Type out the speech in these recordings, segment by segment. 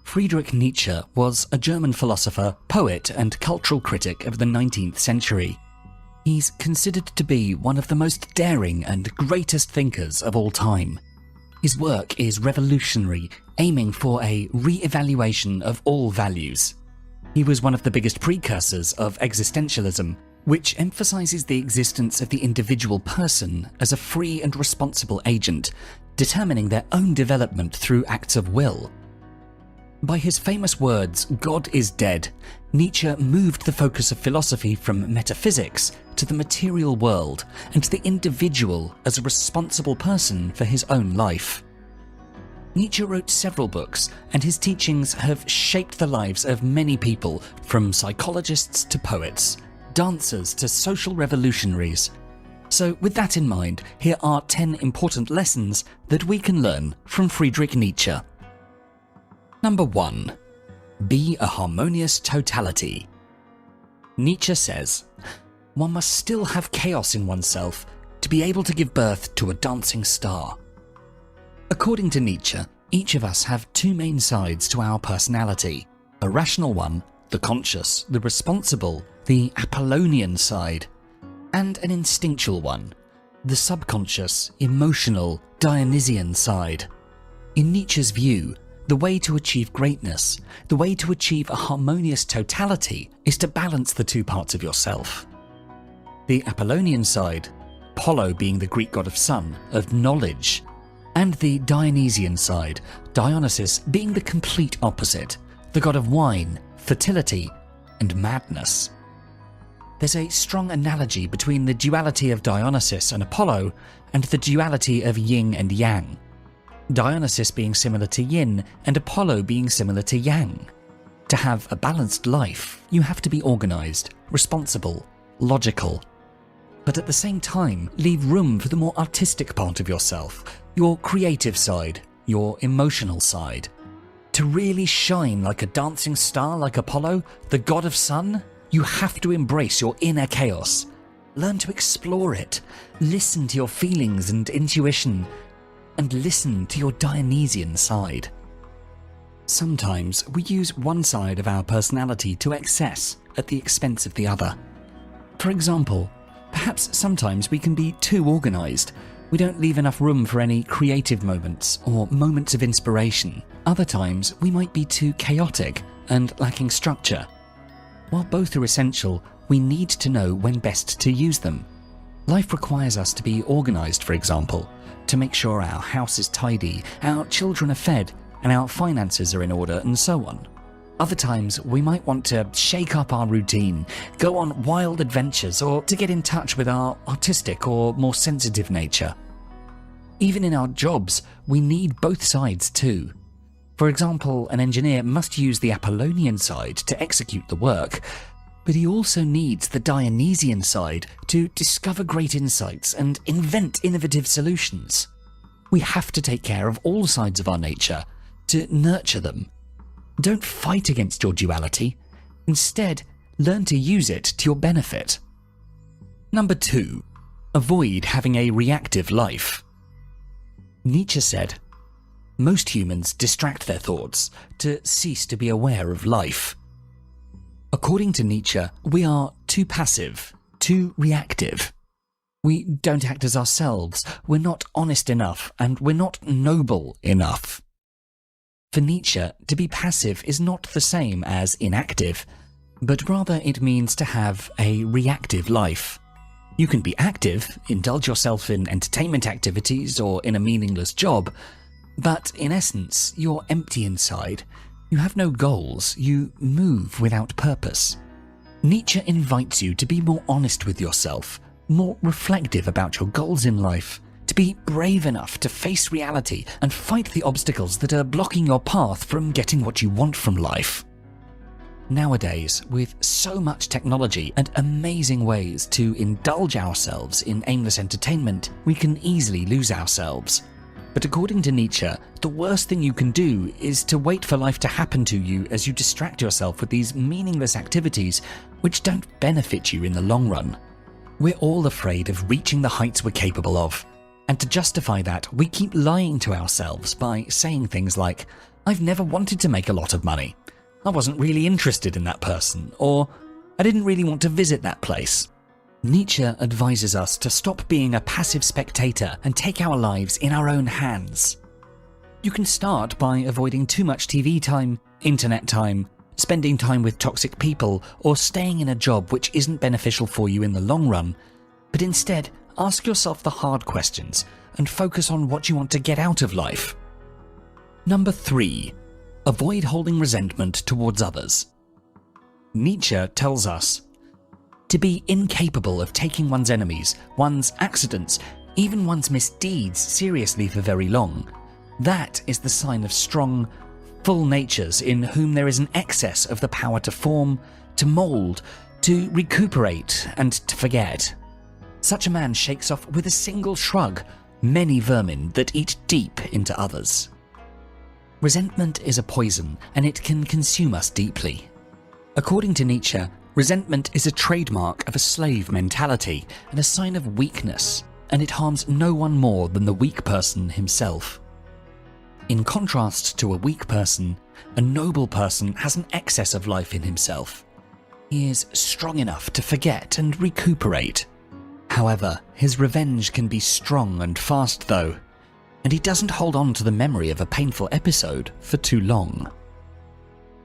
Friedrich Nietzsche was a German philosopher, poet, and cultural critic of the 19th century. He's considered to be one of the most daring and greatest thinkers of all time. His work is revolutionary, aiming for a re-evaluation of all values. He was one of the biggest precursors of existentialism, which emphasizes the existence of the individual person as a free and responsible agent, determining their own development through acts of will. By his famous words, "God is dead," Nietzsche moved the focus of philosophy from metaphysics to the material world and to the individual as a responsible person for his own life. Nietzsche wrote several books, and his teachings have shaped the lives of many people, from psychologists to poets, dancers to social revolutionaries. So with that in mind, here are 10 important lessons that we can learn from Friedrich Nietzsche. Number 1. Be a harmonious totality. Nietzsche says, "One must still have chaos in oneself to be able to give birth to a dancing star." According to Nietzsche, each of us have two main sides to our personality: a rational one, the conscious, the responsible, the Apollonian side, and an instinctual one, the subconscious, emotional, Dionysian side. In Nietzsche's view, the way to achieve greatness, the way to achieve a harmonious totality, is to balance the two parts of yourself. The Apollonian side, Apollo being the Greek god of sun, of knowledge, and the Dionysian side, Dionysus being the complete opposite, the god of wine, fertility, and madness. There's a strong analogy between the duality of Dionysus and Apollo and the duality of yin and yang. Dionysus being similar to yin and Apollo being similar to yang. To have a balanced life, you have to be organized, responsible, logical, but at the same time leave room for the more artistic part of yourself, your creative side, your emotional side. To really shine like a dancing star like Apollo, the god of sun, you have to embrace your inner chaos. Learn to explore it, listen to your feelings and intuition, and listen to your Dionysian side. Sometimes we use one side of our personality to excess at the expense of the other. For example, perhaps sometimes we can be too organized. We don't leave enough room for any creative moments or moments of inspiration. Other times we might be too chaotic and lacking structure. While both are essential, we need to know when best to use them. Life requires us to be organized, for example, to make sure our house is tidy, our children are fed, and our finances are in order, and so on. Other times, we might want to shake up our routine, go on wild adventures, or to get in touch with our artistic or more sensitive nature. Even in our jobs, we need both sides too. For example, an engineer must use the Apollonian side to execute the work, but he also needs the Dionysian side to discover great insights and invent innovative solutions. We have to take care of all sides of our nature, to nurture them. Don't fight against your duality. Instead, learn to use it to your benefit. Number 2. Avoid having a reactive life. Nietzsche said, "Most humans distract their thoughts to cease to be aware of life." According to Nietzsche, we are too passive, too reactive. We don't act as ourselves, we're not honest enough, and we're not noble enough. For Nietzsche, to be passive is not the same as inactive, but rather it means to have a reactive life. You can be active, indulge yourself in entertainment activities or in a meaningless job, but in essence, you're empty inside. You have no goals, you move without purpose. Nietzsche invites you to be more honest with yourself, more reflective about your goals in life, to be brave enough to face reality and fight the obstacles that are blocking your path from getting what you want from life. Nowadays, with so much technology and amazing ways to indulge ourselves in aimless entertainment, we can easily lose ourselves. But according to Nietzsche, the worst thing you can do is to wait for life to happen to you as you distract yourself with these meaningless activities which don't benefit you in the long run. We're all afraid of reaching the heights we're capable of, and to justify that, we keep lying to ourselves by saying things like, I've never wanted to make a lot of money. I wasn't really interested in that person, or I didn't really want to visit that place. Nietzsche advises us to stop being a passive spectator and take our lives in our own hands. You can start by avoiding too much TV time, internet time, spending time with toxic people, or staying in a job which isn't beneficial for you in the long run, but instead ask yourself the hard questions and focus on what you want to get out of life. Number 3. Avoid holding resentment towards others. Nietzsche tells us to be incapable of taking one's enemies, one's accidents, even one's misdeeds seriously for very long. That is the sign of strong, full natures in whom there is an excess of the power to form, to mould, to recuperate, and to forget. Such a man shakes off with a single shrug many vermin that eat deep into others. Resentment is a poison, and it can consume us deeply. According to Nietzsche, resentment is a trademark of a slave mentality and a sign of weakness, and it harms no one more than the weak person himself. In contrast to a weak person, a noble person has an excess of life in himself. He is strong enough to forget and recuperate. However, his revenge can be strong and fast though, and he doesn't hold on to the memory of a painful episode for too long.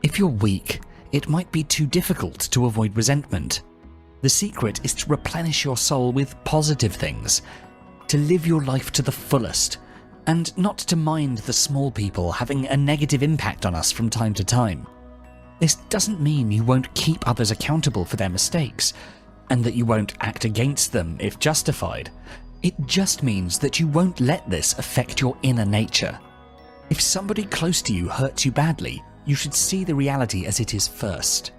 If you're weak, it might be too difficult to avoid resentment. The secret is to replenish your soul with positive things, to live your life to the fullest, and not to mind the small people having a negative impact on us from time to time. This doesn't mean you won't keep others accountable for their mistakes, and that you won't act against them if justified. It just means that you won't let this affect your inner nature. If somebody close to you hurts you badly, you should see the reality as it is first.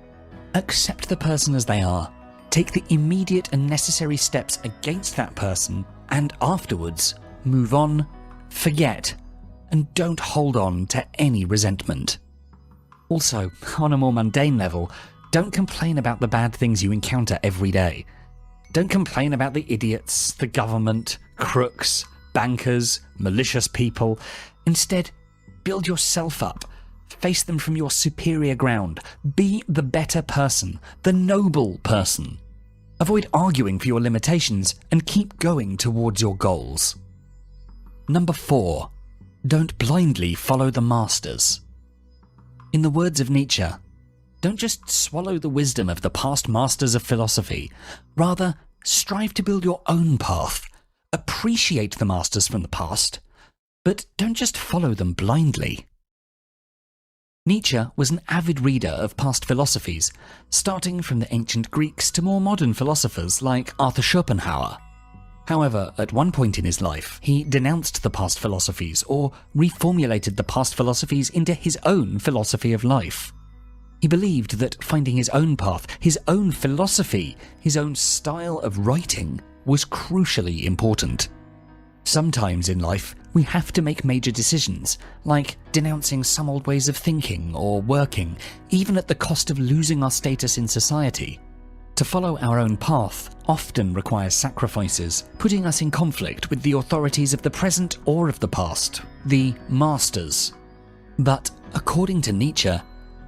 Accept the person as they are, take the immediate and necessary steps against that person, and afterwards, move on, forget, and don't hold on to any resentment. Also, on a more mundane level, don't complain about the bad things you encounter every day. Don't complain about the idiots, the government, crooks, bankers, malicious people. Instead, build yourself up. Face them from your superior ground. Be the better person, the noble person. Avoid arguing for your limitations and keep going towards your goals. Number 4. Don't blindly follow the masters. In the words of Nietzsche, don't just swallow the wisdom of the past masters of philosophy. Rather, strive to build your own path. Appreciate the masters from the past, but don't just follow them blindly. Nietzsche was an avid reader of past philosophies, starting from the ancient Greeks to more modern philosophers like Arthur Schopenhauer. However, at one point in his life, he denounced the past philosophies or reformulated the past philosophies into his own philosophy of life. He believed that finding his own path, his own philosophy, his own style of writing was crucially important. Sometimes in life, we have to make major decisions, like denouncing some old ways of thinking or working, even at the cost of losing our status in society. To follow our own path often requires sacrifices, putting us in conflict with the authorities of the present or of the past, the masters. But according to Nietzsche,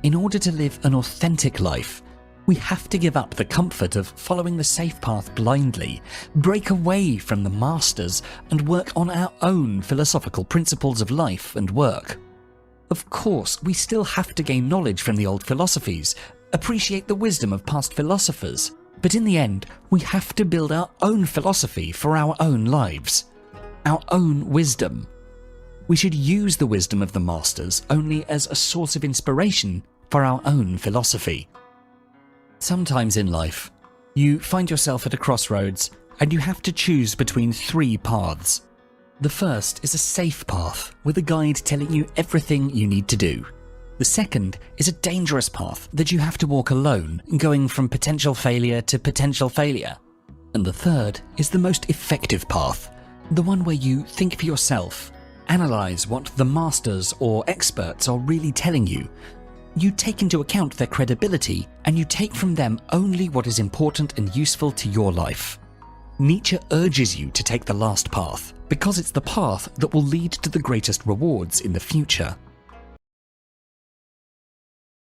in order to live an authentic life, we have to give up the comfort of following the safe path blindly, break away from the masters, and work on our own philosophical principles of life and work. Of course, we still have to gain knowledge from the old philosophies, appreciate the wisdom of past philosophers, but in the end, we have to build our own philosophy for our own lives, our own wisdom. We should use the wisdom of the masters only as a source of inspiration for our own philosophy. Sometimes in life, you find yourself at a crossroads and you have to choose between 3 paths. The first is a safe path with a guide telling you everything you need to do. The second is a dangerous path that you have to walk alone, going from potential failure to potential failure. And the third is the most effective path, the one where you think for yourself, analyze what the masters or experts are really telling you. You take into account their credibility, and you take from them only what is important and useful to your life. Nietzsche urges you to take the last path, because it's the path that will lead to the greatest rewards in the future.